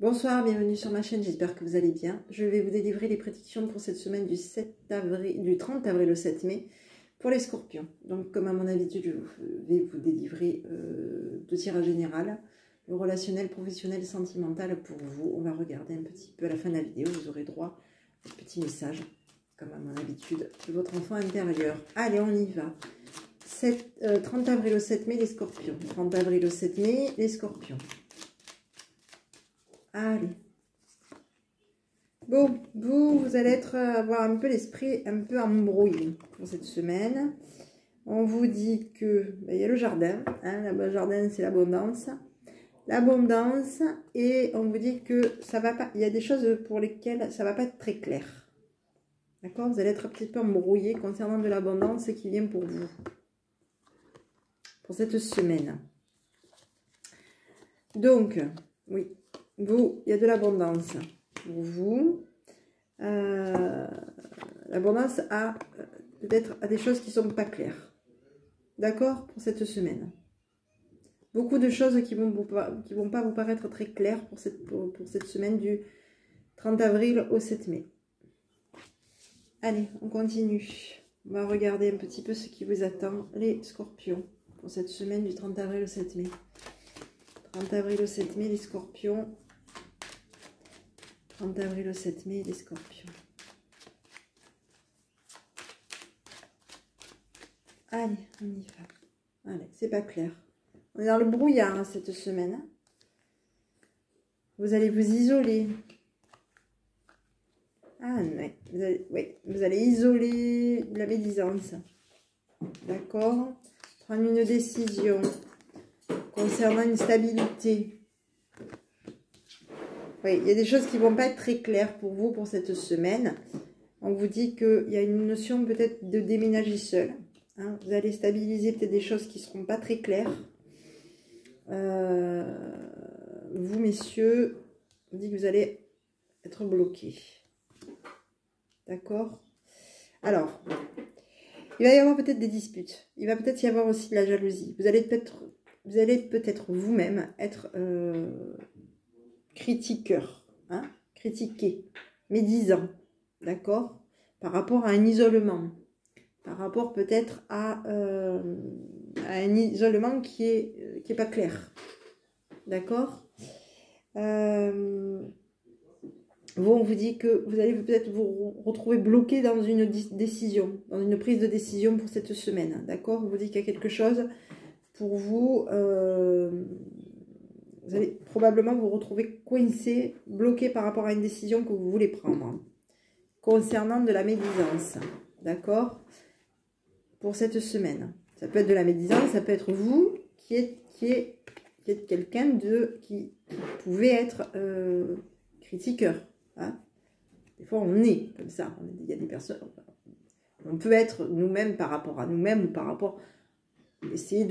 Bonsoir, bienvenue sur ma chaîne, j'espère que vous allez bien. Je vais vous délivrer les prédictions pour cette semaine du 30 avril au 7 mai pour les scorpions. Donc comme à mon habitude, je vais vous délivrer deux tirages généraux, le relationnel, professionnel, sentimental pour vous. On va regarder un petit peu à la fin de la vidéo, vous aurez droit à un petit message, comme à mon habitude, de votre enfant intérieur. Allez, on y va. 30 avril au 7 mai, les scorpions. 30 avril au 7 mai, les scorpions. Allez. Bon, vous allez avoir un peu l'esprit un peu embrouillé pour cette semaine. On vous dit que il y a le jardin. Hein, le jardin, c'est l'abondance. L'abondance. Et on vous dit que ça va pas. Il y a des choses pour lesquelles ça va pas être très clair. D'accord? Vous allez être un petit peu embrouillé concernant de l'abondance qui vient pour vous. Pour cette semaine. Donc, oui. Vous, il y a de l'abondance pour vous. L'abondance a peut-être des choses qui ne sont pas claires. D'accord? Pour cette semaine. Beaucoup de choses qui vont pas vous paraître très claires pour cette semaine du 30 avril au 7 mai. Allez, on continue. On va regarder un petit peu ce qui vous attend, les scorpions, pour cette semaine du 30 avril au 7 mai. 30 avril au 7 mai, les scorpions. 30 avril au 7 mai, les scorpions. Allez, on y va. Allez, c'est pas clair. On est dans le brouillard hein, cette semaine. Vous allez vous isoler. Ah, ouais, vous allez isoler la médisance. D'accord? Prendre une décision concernant une stabilité. Oui, il y a des choses qui ne vont pas être très claires pour vous pour cette semaine. On vous dit qu'il y a une notion peut-être de déménager seul. Hein. Vous allez stabiliser peut-être des choses qui ne seront pas très claires. Vous, messieurs, on dit que vous allez être bloqués. D'accord? Alors, il va y avoir peut-être des disputes. Il va peut-être y avoir aussi de la jalousie. Vous allez peut-être vous-même être... critiqueur, hein, critiqué, médisant, d'accord, par rapport à un isolement, par rapport peut-être à un isolement qui est pas clair, d'accord. Vous, on vous dit que vous allez peut-être vous retrouver bloqué dans une décision, dans une prise de décision pour cette semaine, d'accord. On vous dit qu'il y a quelque chose pour vous. Vous allez probablement vous retrouver coincé, bloqué par rapport à une décision que vous voulez prendre. Concernant de la médisance. D'accord? Pour cette semaine. Ça peut être de la médisance, ça peut être vous qui êtes quelqu'un qui pouvait être critiqueur. Hein? Des fois, on est comme ça. Il y a des personnes... On peut être nous-mêmes par rapport à nous-mêmes ou par rapport... Essayer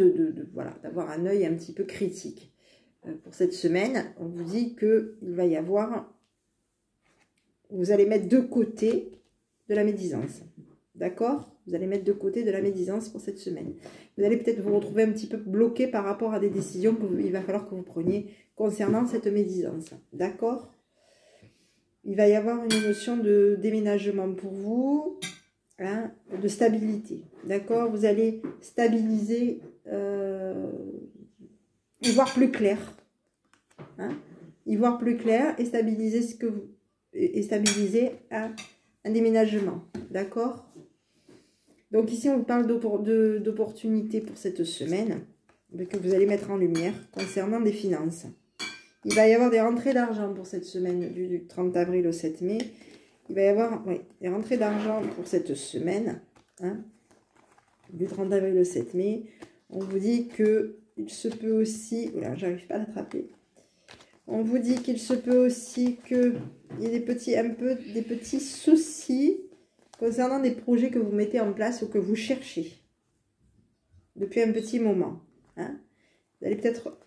voilà, d'avoir un œil un petit peu critique. Pour cette semaine, on vous dit qu'il va y avoir, vous allez mettre de côté de la médisance, d'accord? Vous allez mettre de côté de la médisance pour cette semaine. Vous allez peut-être vous retrouver un petit peu bloqué par rapport à des décisions qu'il va falloir que vous preniez concernant cette médisance, d'accord? Il va y avoir une notion de déménagement pour vous, hein, de stabilité, d'accord? Vous allez stabiliser... y voir plus clair, hein, y voir plus clair et stabiliser stabiliser un déménagement, d'accord. Donc ici on vous parle d'opportunités pour cette semaine que vous allez mettre en lumière concernant des finances. Il va y avoir des rentrées d'argent pour cette semaine du 30 avril au 7 mai. Il va y avoir des rentrées d'argent pour cette semaine, hein, du 30 avril au 7 mai. On vous dit que il se peut aussi... Voilà, j'arrive pas à l'attraper. On vous dit qu'il se peut aussi qu'il y ait des petits soucis concernant des projets que vous mettez en place ou que vous cherchez depuis un petit moment. Hein. Vous allez peut-être...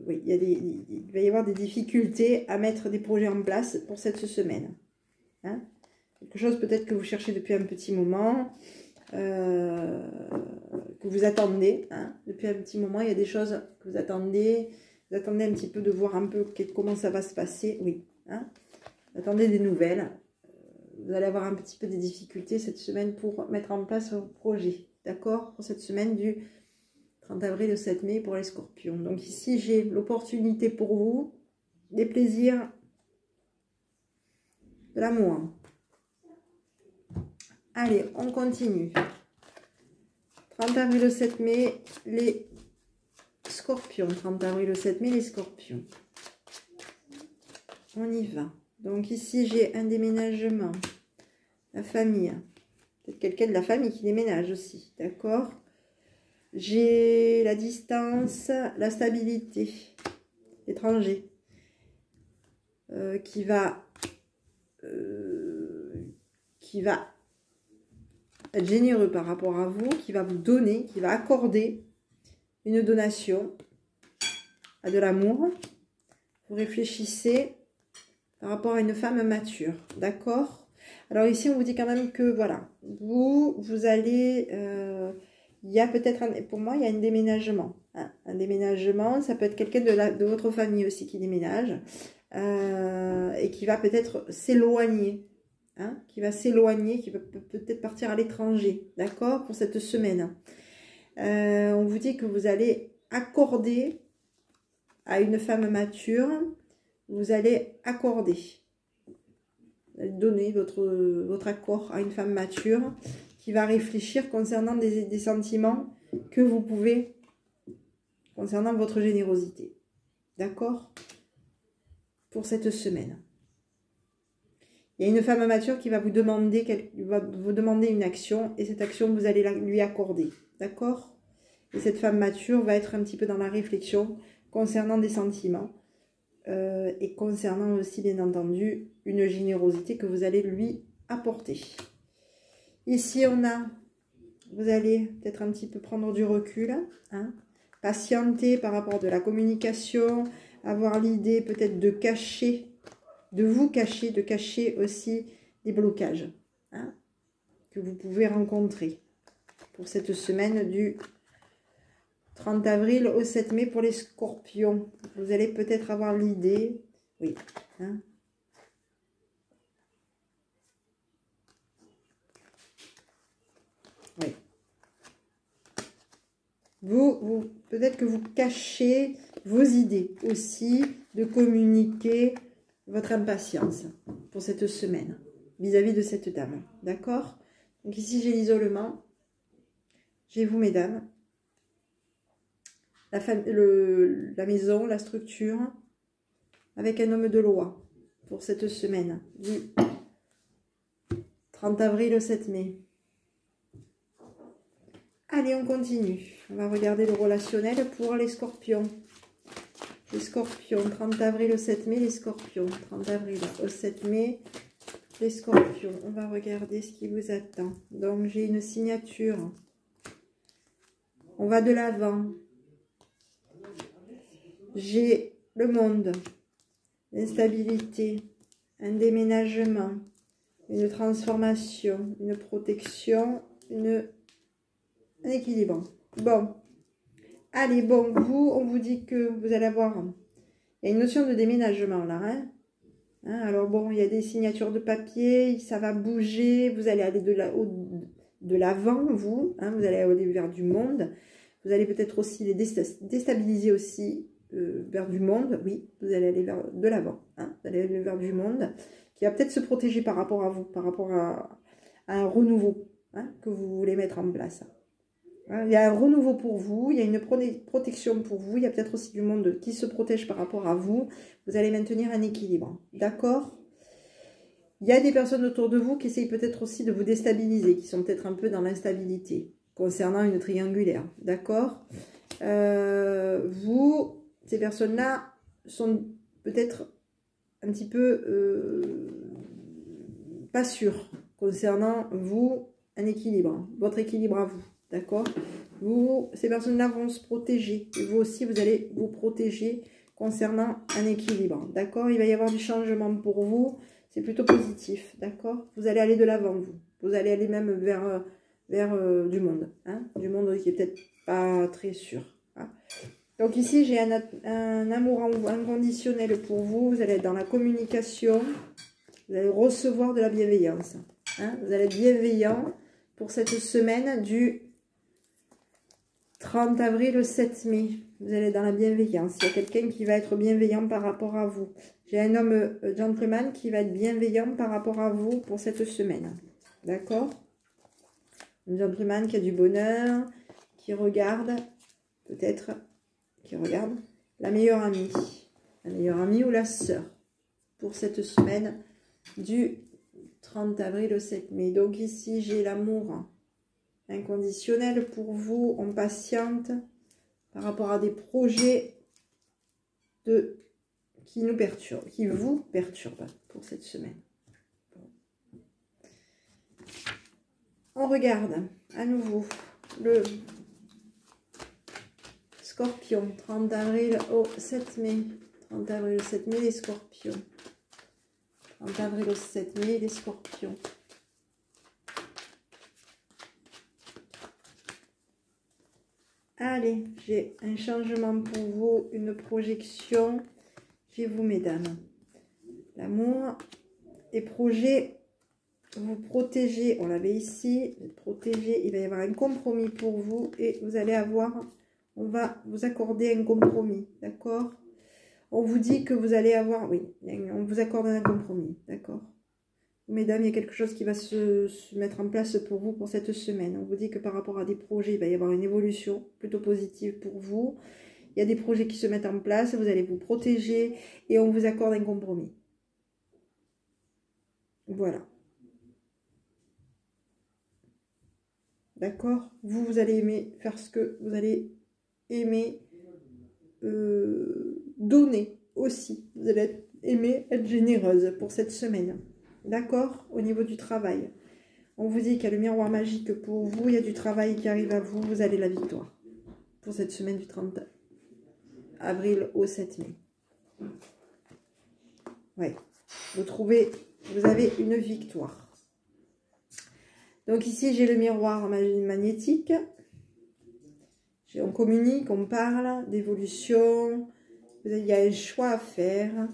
oui, il va y avoir des difficultés à mettre des projets en place pour cette semaine. Hein. Quelque chose peut-être que vous cherchez depuis un petit moment... que vous attendez, hein. Depuis un petit moment, il y a des choses que vous attendez, Vous attendez un petit peu de voir un peu comment ça va se passer. Oui, hein, vous attendez des nouvelles. Vous allez avoir un petit peu des difficultés cette semaine pour mettre en place vos projets. D'accord? Pour cette semaine du 30 avril au 7 mai pour les scorpions. Donc ici, j'ai l'opportunité pour vous, des plaisirs, de l'amour. Allez, on continue. 30 avril au 7 mai, les scorpions. 30 avril au 7 mai, les scorpions. On y va. Donc ici, j'ai un déménagement. La famille. Peut-être quelqu'un de la famille qui déménage aussi. D'accord? J'ai la distance, la stabilité. Étranger. Qui va être généreux par rapport à vous, qui va vous donner, qui va accorder une donation à de l'amour. Vous réfléchissez par rapport à une femme mature, d'accord? Alors ici, on vous dit quand même que, voilà, vous allez... il y a peut-être, pour moi, il y a un déménagement. Hein, un déménagement, ça peut être quelqu'un de votre famille aussi qui déménage. Et qui va peut-être s'éloigner. Hein, qui va s'éloigner, qui va peut-être partir à l'étranger, d'accord, pour cette semaine. On vous dit que vous allez accorder à une femme mature, vous allez accorder, vous allez donner votre accord à une femme mature qui va réfléchir concernant des sentiments que vous pouvez, concernant votre générosité, d'accord, pour cette semaine. Il y a une femme mature qui va vous demander une action et cette action, vous allez lui accorder. D'accord? Et cette femme mature va être un petit peu dans la réflexion concernant des sentiments et concernant aussi, bien entendu, une générosité que vous allez lui apporter. Ici, vous allez peut-être un petit peu prendre du recul, hein, patienter par rapport de la communication, avoir l'idée peut-être de cacher, de vous cacher, de cacher aussi des blocages, hein, que vous pouvez rencontrer pour cette semaine du 30 avril au 7 mai pour les scorpions. Vous allez peut-être avoir l'idée, oui, hein, oui. Peut-être que vous cachez vos idées aussi, de communiquer votre impatience pour cette semaine vis-à-vis de cette dame, d'accord? Donc ici j'ai l'isolement, j'ai vous mesdames, la maison, la structure, avec un homme de loi pour cette semaine du 30 avril au 7 mai. Allez, on continue. On va regarder le relationnel pour les scorpions. Les scorpions, 30 avril au 7 mai, les scorpions. 30 avril au 7 mai, les scorpions. On va regarder ce qui vous attend. Donc, j'ai une signature. On va de l'avant. J'ai le monde, l'instabilité, un déménagement, une transformation, une protection, un équilibre. Bon. Allez, bon, on vous dit que vous allez avoir... Il y a une notion de déménagement, là, hein. Alors, bon, il y a des signatures de papier, ça va bouger, vous allez aller de l'avant, vous, hein, vous allez aller vers du monde. Vous allez peut-être aussi les déstabiliser aussi vers du monde, oui, vous allez aller vers de l'avant, hein, vous allez aller vers du monde, qui va peut-être se protéger par rapport à vous, par rapport à un renouveau, hein, que vous voulez mettre en place. Il y a un renouveau pour vous, il y a une protection pour vous, il y a peut-être aussi du monde qui se protège par rapport à vous. Vous allez maintenir un équilibre, d'accord? Il y a des personnes autour de vous qui essayent peut-être aussi de vous déstabiliser, qui sont peut-être un peu dans l'instabilité, concernant une triangulaire, d'accord? Ces personnes-là sont peut-être un petit peu pas sûres concernant vous, un équilibre, votre équilibre à vous. D'accord? Ces personnes-là vont se protéger. Et vous aussi, vous allez vous protéger concernant un équilibre. D'accord? Il va y avoir du changement pour vous. C'est plutôt positif. D'accord? Vous allez aller de l'avant, vous. Vous allez aller même vers du monde. Hein? Du monde qui est peut-être pas très sûr. Hein? Donc ici, j'ai un amour inconditionnel pour vous. Vous allez être dans la communication. Vous allez recevoir de la bienveillance. Hein? Vous allez être bienveillant pour cette semaine du 30 avril au 7 mai. Vous allez être dans la bienveillance. Il y a quelqu'un qui va être bienveillant par rapport à vous. J'ai un homme gentleman qui va être bienveillant par rapport à vous pour cette semaine. D'accord? Un gentleman qui a du bonheur, qui regarde, peut-être, qui regarde la meilleure amie. La meilleure amie ou la sœur pour cette semaine du 30 avril au 7 mai. Donc ici, j'ai l'amour inconditionnel pour vous. On patiente par rapport à des projets qui nous perturbent, qui vous perturbent pour cette semaine. On regarde à nouveau le Scorpion, 30 avril au 7 mai. 30 avril au 7 mai, les Scorpions. 30 avril au 7 mai, les Scorpions. Allez, j'ai un changement pour vous, une projection. J'ai vous, mesdames. L'amour, les projets, vous protégez. On l'avait ici, protéger. Il va y avoir un compromis pour vous et vous allez avoir, on va vous accorder un compromis, d'accord? On vous dit que vous allez avoir, oui, on vous accorde un compromis, d'accord? Mesdames, il y a quelque chose qui va se mettre en place pour vous pour cette semaine. On vous dit que par rapport à des projets, il va y avoir une évolution plutôt positive pour vous. Il y a des projets qui se mettent en place, vous allez vous protéger et on vous accorde un compromis. Voilà. D'accord? Vous allez aimer faire ce que vous allez aimer donner aussi. Vous allez aimer être généreuse pour cette semaine. D'accord? Au niveau du travail. On vous dit qu'il y a le miroir magique pour vous. Il y a du travail qui arrive à vous. Vous avez la victoire. Pour cette semaine du 30 avril au 7 mai. Ouais. Vous avez une victoire. Donc ici, j'ai le miroir magnétique. On communique, on parle d'évolution. Il y a un choix à faire,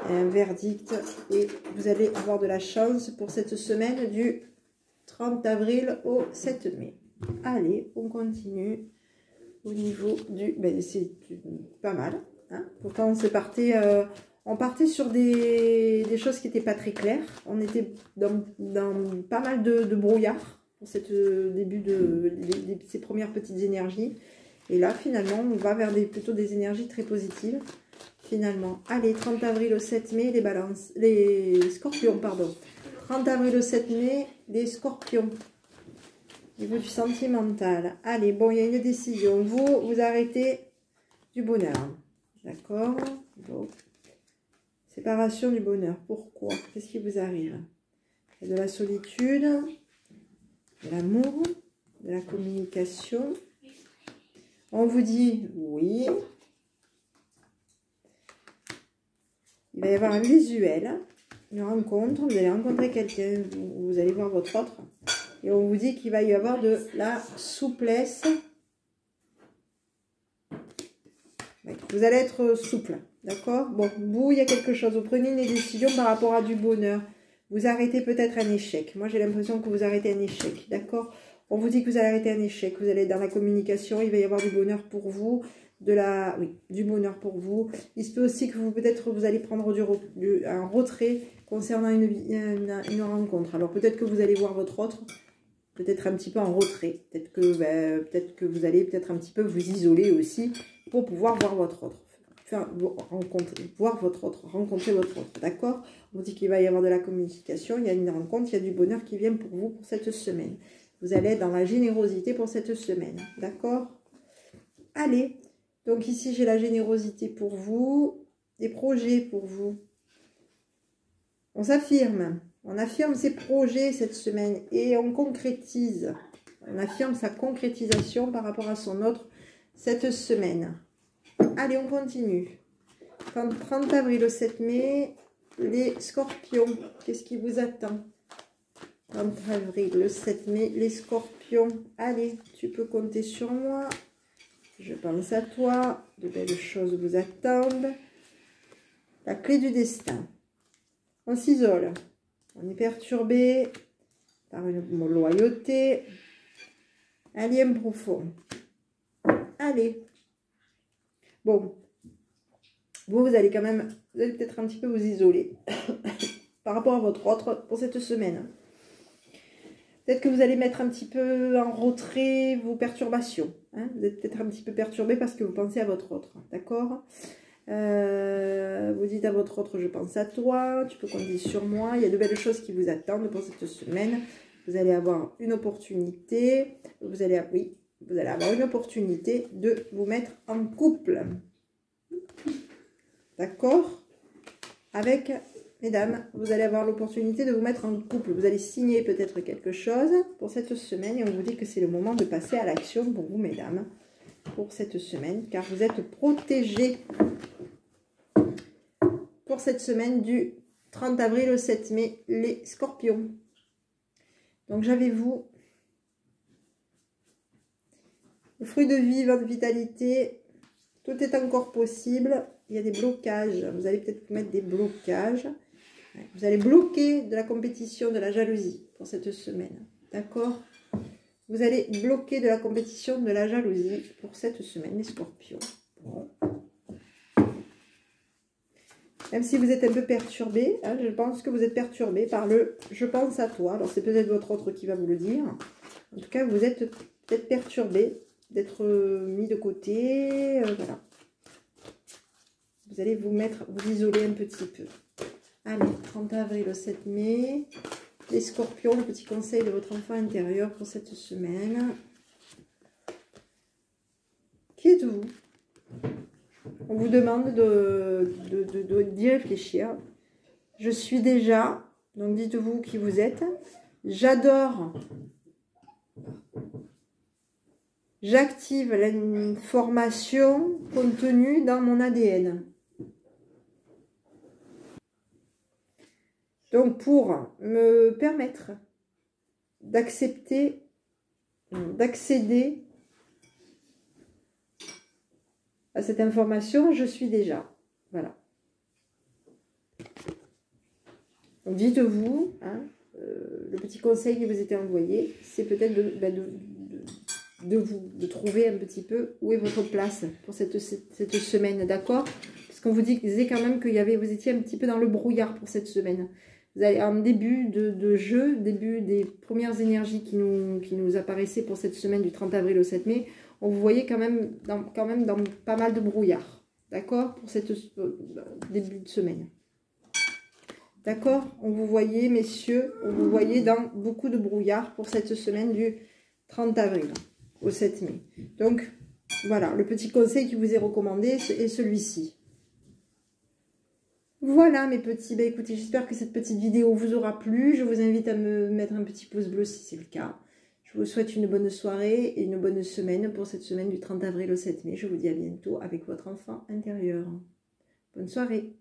un verdict. Et vous allez avoir de la chance pour cette semaine du 30 avril au 7 mai. Allez, on continue au niveau du... Ben, c'est pas mal. Hein. Pourtant, on partait sur des choses qui n'étaient pas très claires. On était dans pas mal de brouillard pour cette début de ces premières petites énergies. Et là, finalement, on va vers plutôt des énergies très positives. Finalement. Allez, 30 avril au 7 mai, les Scorpions, pardon. 30 avril au 7 mai, les Scorpions. Au niveau du sentimental. Allez, bon, il y a une décision. Vous arrêtez du bonheur. D'accord? Donc, séparation du bonheur. Pourquoi? Qu'est-ce qui vous arrive? Il y a de la solitude, de l'amour, de la communication. On vous dit oui. Il va y avoir un visuel, une rencontre. Vous allez rencontrer quelqu'un, vous allez voir votre autre. Et on vous dit qu'il va y avoir de la souplesse. Vous allez être souple, d'accord? Bon, vous, il y a quelque chose. Vous prenez une décision par rapport à du bonheur. Vous arrêtez peut-être un échec. Moi, j'ai l'impression que vous arrêtez un échec, d'accord? On vous dit que vous allez arrêter un échec. Vous allez être dans la communication. Il va y avoir du bonheur pour vous. Du bonheur pour vous. Il se peut aussi que peut-être vous allez prendre un retrait concernant une rencontre. Alors, peut-être que vous allez voir votre autre, peut-être un petit peu en retrait. Peut-être que vous allez peut-être un petit peu vous isoler aussi pour pouvoir voir votre autre. Rencontrer votre autre, d'accord? On vous dit qu'il va y avoir de la communication, il y a une rencontre, il y a du bonheur qui vient pour vous pour cette semaine. Vous allez être dans la générosité pour cette semaine, d'accord? Allez, donc ici j'ai la générosité pour vous, des projets pour vous. On s'affirme, on affirme ses projets cette semaine et on concrétise. On affirme sa concrétisation par rapport à son autre cette semaine. Allez, on continue. 30 avril au 7 mai, les Scorpions. Qu'est-ce qui vous attend? 30 avril, le 7 mai, les Scorpions. Allez, tu peux compter sur moi. Je pense à toi. De belles choses vous attendent. La clé du destin. On s'isole. On est perturbé par une loyauté. Un lien profond. Allez. Bon. Vous allez quand même, vous allez peut-être un petit peu vous isoler par rapport à votre autre pour cette semaine. Peut-être que vous allez mettre un petit peu en retrait vos perturbations. Hein. Vous êtes peut-être un petit peu perturbé parce que vous pensez à votre autre. D'accord? Vous dites à votre autre, je pense à toi. Tu peux compter sur moi. Il y a de belles choses qui vous attendent pour cette semaine. Vous allez avoir une opportunité. Vous allez avoir une opportunité de vous mettre en couple. D'accord? Avec, mesdames, vous allez avoir l'opportunité de vous mettre en couple. Vous allez signer peut-être quelque chose pour cette semaine. Et on vous dit que c'est le moment de passer à l'action pour vous, mesdames, pour cette semaine. Car vous êtes protégés pour cette semaine du 30 avril au 7 mai, les scorpions. Donc, j'avais vous le fruit de vie, votre vitalité. Tout est encore possible. Il y a des blocages. Vous allez peut-être vous mettre des blocages. Vous allez bloquer de la compétition, de la jalousie pour cette semaine. D'accord? Vous allez bloquer de la compétition, de la jalousie pour cette semaine, les scorpions. Bon. Même si vous êtes un peu perturbé, hein, je pense que vous êtes perturbé par le « je pense à toi ». Alors, c'est peut-être votre autre qui va vous le dire. En tout cas, vous êtes peut-être perturbé d'être mis de côté. Voilà. Vous allez vous isoler un petit peu. Allez, 30 avril au 7 mai. Les scorpions, le petit conseil de votre enfant intérieur pour cette semaine. Qui êtes-vous? On vous demande d'y réfléchir. Je suis déjà, donc dites-vous qui vous êtes. J'adore. J'active l'information contenue dans mon ADN. Donc, pour me permettre d'accepter, d'accéder à cette information, je suis déjà. Voilà. Donc, dites-vous, hein, le petit conseil qui vous était envoyé, c'est peut-être de trouver un petit peu où est votre place pour cette semaine, d'accord? Parce qu'on vous disait quand même que vous étiez un petit peu dans le brouillard pour cette semaine. Vous allez en début de jeu, début des premières énergies qui nous apparaissaient pour cette semaine du 30 avril au 7 mai, on vous voyait quand même dans pas mal de brouillard, d'accord? Pour cette début de semaine. D'accord? On vous voyait, messieurs, on vous voyait dans beaucoup de brouillard pour cette semaine du 30 avril au 7 mai. Donc, voilà, le petit conseil qui vous est recommandé est celui-ci. Voilà mes petits, bah écoutez, j'espère que cette petite vidéo vous aura plu. Je vous invite à me mettre un petit pouce bleu si c'est le cas. Je vous souhaite une bonne soirée et une bonne semaine pour cette semaine du 30 avril au 7 mai. Je vous dis à bientôt avec votre enfant intérieur. Bonne soirée.